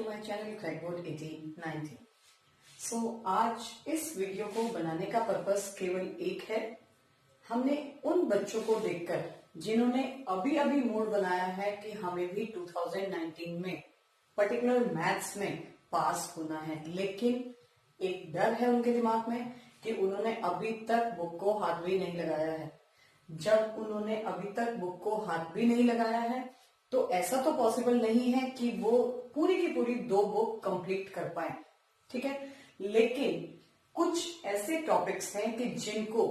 To my channel क्रैकबोर्ड 1819। आज इस video को बनाने का पर्पस केवल एक है। हमने उन बच्चों को देखकर जिन्होंने अभी अभी मूड बनाया है कि हमें भी 2019 में पर्टिकुलर मैथ्स में पास होना है, लेकिन एक डर है उनके दिमाग में कि उन्होंने अभी तक बुक को हाथ भी नहीं लगाया है। जब उन्होंने अभी तक बुक को हाथ भी नहीं लगाया है तो ऐसा तो पॉसिबल नहीं है कि वो पूरी की पूरी 2 बुक कंप्लीट कर पाए, ठीक है। लेकिन कुछ ऐसे टॉपिक्स हैं कि जिनको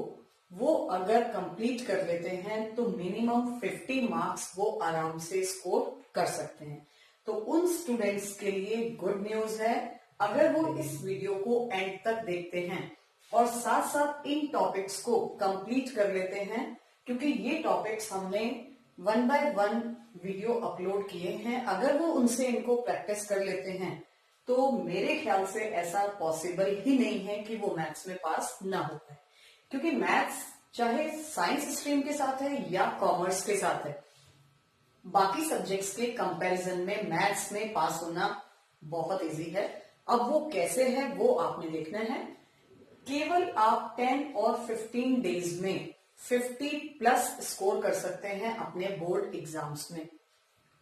वो अगर कंप्लीट कर लेते हैं तो मिनिमम 50 मार्क्स वो आराम से स्कोर कर सकते हैं। तो उन स्टूडेंट्स के लिए गुड न्यूज है, अगर वो इस वीडियो को एंड तक देखते हैं और साथ साथ इन टॉपिक्स को कंप्लीट कर लेते हैं, क्योंकि ये टॉपिक्स हमने 1 बाय 1 वीडियो अपलोड किए हैं। अगर वो उनसे इनको प्रैक्टिस कर लेते हैं तो मेरे ख्याल से ऐसा पॉसिबल ही नहीं है कि वो मैथ्स में पास ना हो पाए, क्योंकि मैथ्स चाहे साइंस स्ट्रीम के साथ है या कॉमर्स के साथ है, बाकी सब्जेक्ट्स के कंपैरिजन में मैथ्स में पास होना बहुत इजी है। अब वो कैसे है वो आपने देखना है। केवल आप 10 और 15 डेज में 50 प्लस स्कोर कर सकते हैं अपने बोर्ड एग्जाम्स में।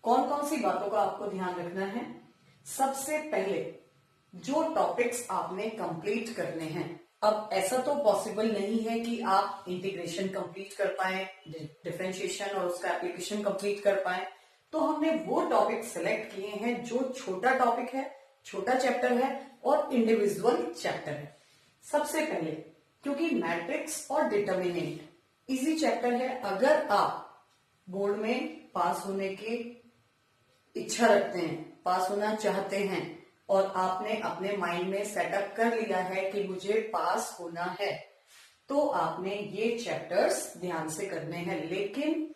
कौन कौन सी बातों का आपको ध्यान रखना है? सबसे पहले जो टॉपिक्स आपने कंप्लीट करने हैं, अब ऐसा तो पॉसिबल नहीं है कि आप इंटीग्रेशन कंप्लीट कर पाए, डिफरेंशिएशन और उसका एप्लीकेशन कंप्लीट कर पाए, तो हमने वो टॉपिक सिलेक्ट किए हैं जो छोटा टॉपिक है, छोटा चैप्टर है और इंडिविजुअल चैप्टर है। सबसे पहले क्योंकि मैट्रिक्स और डिटर्मिनेंट इजी चैप्टर है, अगर आप बोर्ड में पास होने की इच्छा रखते हैं, पास होना चाहते हैं और आपने अपने माइंड में सेटअप कर लिया है कि मुझे पास होना है, तो आपने ये चैप्टर्स ध्यान से करने हैं। लेकिन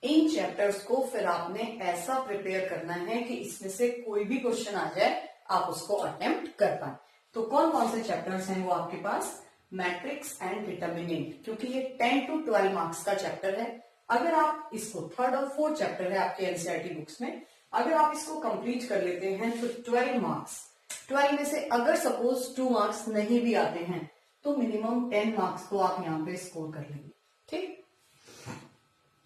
इन चैप्टर्स को फिर आपने ऐसा प्रिपेयर करना है कि इसमें से कोई भी क्वेश्चन आ जाए आप उसको अटेम्प्ट कर पाए। तो कौन कौन से चैप्टर्स हैं वो आपके पास? मैट्रिक्स एंड डिटर्मिनेंट, क्योंकि ये 10 to 12 मार्क्स का चैप्टर है। अगर आप इसको 3rd और 4th चैप्टर है आपके एनसीईआरटी बुक्स में, अगर आप इसको कंप्लीट कर लेते हैं तो 12 मार्क्स, 12 में से अगर सपोज 2 मार्क्स नहीं भी आते हैं तो मिनिमम 10 मार्क्स तो आप यहाँ पे स्कोर कर लेंगे, ठीक।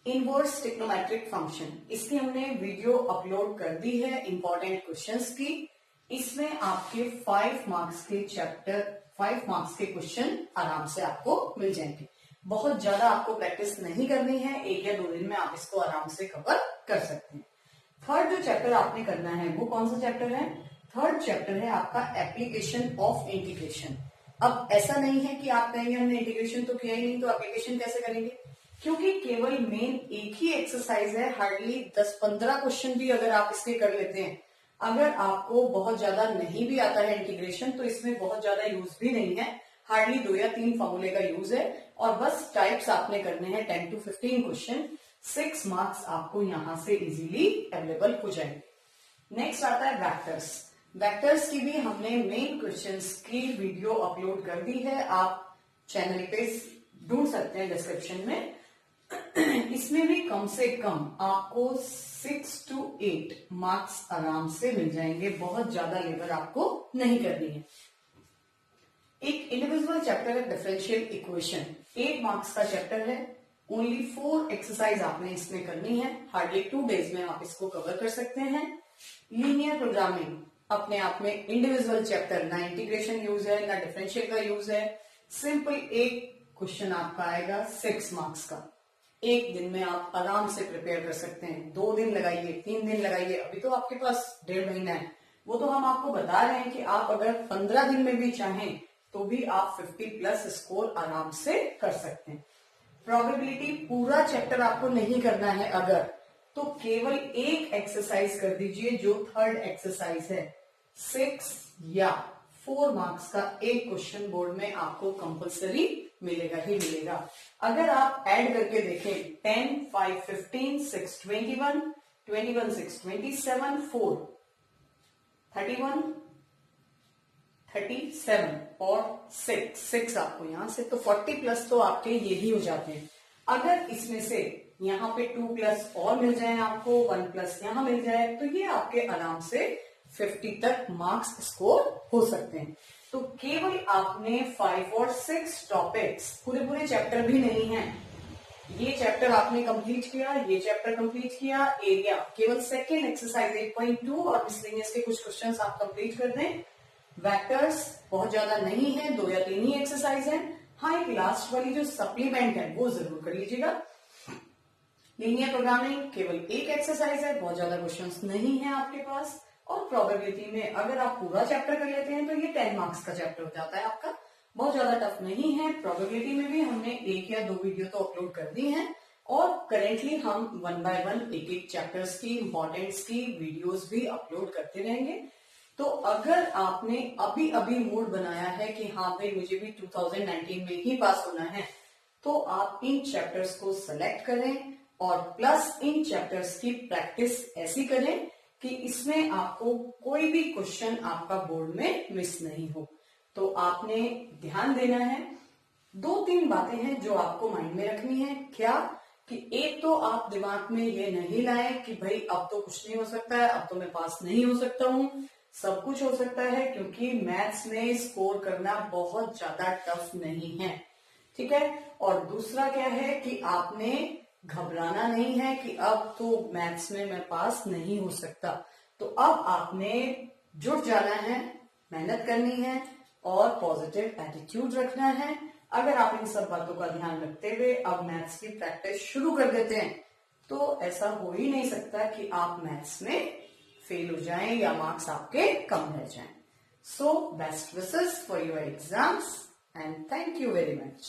इनवर्स ट्रिग्नोमेट्रिक फंक्शन, इसकी हमने वीडियो अपलोड कर दी है इंपॉर्टेंट क्वेश्चंस की। इसमें आपके 5 मार्क्स के चैप्टर, 5 मार्क्स के क्वेश्चन आराम से आपको मिल जाएंगे। बहुत ज्यादा आपको प्रैक्टिस नहीं करनी है, 1 या 2 दिन में आप इसको आराम से कवर कर सकते हैं। 3rd जो चैप्टर आपने करना है वो कौन सा चैप्टर है? 3rd चैप्टर है आपका एप्लीकेशन ऑफ इंटीग्रेशन। अब ऐसा नहीं है कि आप कहेंगे हमने इंटीग्रेशन तो किया ही नहीं तो एप्लीकेशन कैसे करेंगे, क्योंकि केवल मेन एक ही एक्सरसाइज है, हार्डली 10-15 क्वेश्चन भी अगर आप इसके कर लेते हैं, अगर आपको बहुत ज्यादा नहीं भी आता है इंटीग्रेशन तो इसमें बहुत ज्यादा यूज भी नहीं है, हार्डली 2 या 3 फॉर्मूले का यूज है और बस टाइप्स आपने करने हैं 10 to 15 क्वेश्चन। 6 मार्क्स आपको यहां से इजीली अवेलेबल हो जाएंगे। नेक्स्ट आता है वेक्टर्स। वेक्टर्स की भी हमने मेन क्वेश्चंस की वीडियो अपलोड कर दी है, आप चैनल पे ढूंढ सकते हैं डिस्क्रिप्शन में। इसमें भी कम से कम आपको 6 to 8 मार्क्स आराम से मिल जाएंगे, बहुत ज्यादा लेबर आपको नहीं करनी है। एक इंडिविजुअल चैप्टर है डिफरेंशियल इक्वेशन, 8 मार्क्स का चैप्टर है। ओनली 4 एक्सरसाइज आपने इसमें करनी है, हार्डली 2 डेज में आप इसको कवर कर सकते हैं। लीनियर प्रोग्रामिंग अपने आप में इंडिविजुअल चैप्टर, ना इंटीग्रेशन यूज है ना डिफरेंशियल का यूज है। सिंपल एक क्वेश्चन आपका आएगा 6 मार्क्स का, 1 दिन में आप आराम से प्रिपेयर कर सकते हैं। 2 दिन लगाइए, 3 दिन लगाइए, अभी तो आपके पास 1.5 महीना है। वो तो हम आपको बता रहे हैं कि आप अगर 15 दिन में भी चाहें तो भी आप 50 प्लस स्कोर आराम से कर सकते हैं। प्रोबेबिलिटी पूरा चैप्टर आपको नहीं करना है अगर, तो केवल एक एक्सरसाइज कर दीजिए जो 3rd एक्सरसाइज है। 6 या 4 मार्क्स का एक क्वेश्चन बोर्ड में आपको कंपलसरी मिलेगा ही मिलेगा। अगर आप ऐड करके देखें 10, 5, 15, 6, 21, 21, 6, 27, 4, 31, 37 और 6 आपको यहां से, तो 40 प्लस तो आपके ये ही हो जाते हैं। अगर इसमें से यहाँ पे 2 प्लस और मिल जाए आपको, 1 प्लस यहाँ मिल जाए, तो ये आपके आराम से 50 तक मार्क्स स्कोर हो सकते हैं। तो केवल आपने 5 और 6 टॉपिक्स, पूरे चैप्टर भी नहीं है, ये चैप्टर आपने कंप्लीट किया, ये चैप्टर कंप्लीट किया, एरिया केवल सेकेंड एक्सरसाइज 8.2 और मिसलेनियस के कुछ क्वेश्चंस आप कंप्लीट कर दें। वेक्टर्स बहुत ज्यादा नहीं है, 2 या 3 ही एक्सरसाइज है। हाँ, एक लास्ट वाली जो सप्लीमेंट है वो जरूर कर लीजिएगा। लीनियर प्रोग्रामिंग केवल एक एक्सरसाइज है, बहुत ज्यादा क्वेश्चंस नहीं है आपके पास। और प्रोबेबिलिटी में अगर आप पूरा चैप्टर कर लेते हैं तो ये 10 मार्क्स का चैप्टर हो जाता है आपका, बहुत ज्यादा टफ नहीं है। प्रोबेबिलिटी में भी हमने 1 या 2 वीडियो तो अपलोड कर दी हैं और करेंटली हम 1 बाय 1 एक चैप्टर्स की इंपॉर्टेंट्स की वीडियोस भी अपलोड करते रहेंगे। तो अगर आपने अभी मूड बनाया है कि हाँ भाई मुझे भी 2019 में ही पास होना है, तो आप इन चैप्टर्स को सेलेक्ट करें और प्लस इन चैप्टर्स की प्रैक्टिस ऐसी करें कि इसमें आपको कोई भी क्वेश्चन आपका बोर्ड में मिस नहीं हो। तो आपने ध्यान देना है, 2-3 बातें हैं जो आपको माइंड में रखनी है। क्या कि एक तो आप दिमाग में ये नहीं लाए कि भाई अब तो कुछ नहीं हो सकता है, अब तो मैं पास नहीं हो सकता हूं। सब कुछ हो सकता है, क्योंकि मैथ्स में स्कोर करना बहुत ज्यादा टफ नहीं है, ठीक है। और दूसरा क्या है कि आपने घबराना नहीं है कि अब तो मैथ्स में मैं पास नहीं हो सकता। तो अब आपने जुट जाना है, मेहनत करनी है और पॉजिटिव एटीट्यूड रखना है। अगर आप इन सब बातों का ध्यान रखते हुए अब मैथ्स की प्रैक्टिस शुरू कर देते हैं तो ऐसा हो ही नहीं सकता कि आप मैथ्स में फेल हो जाएं या मार्क्स आपके कम रह जाएं। So best wishes for your exams and thank you very much.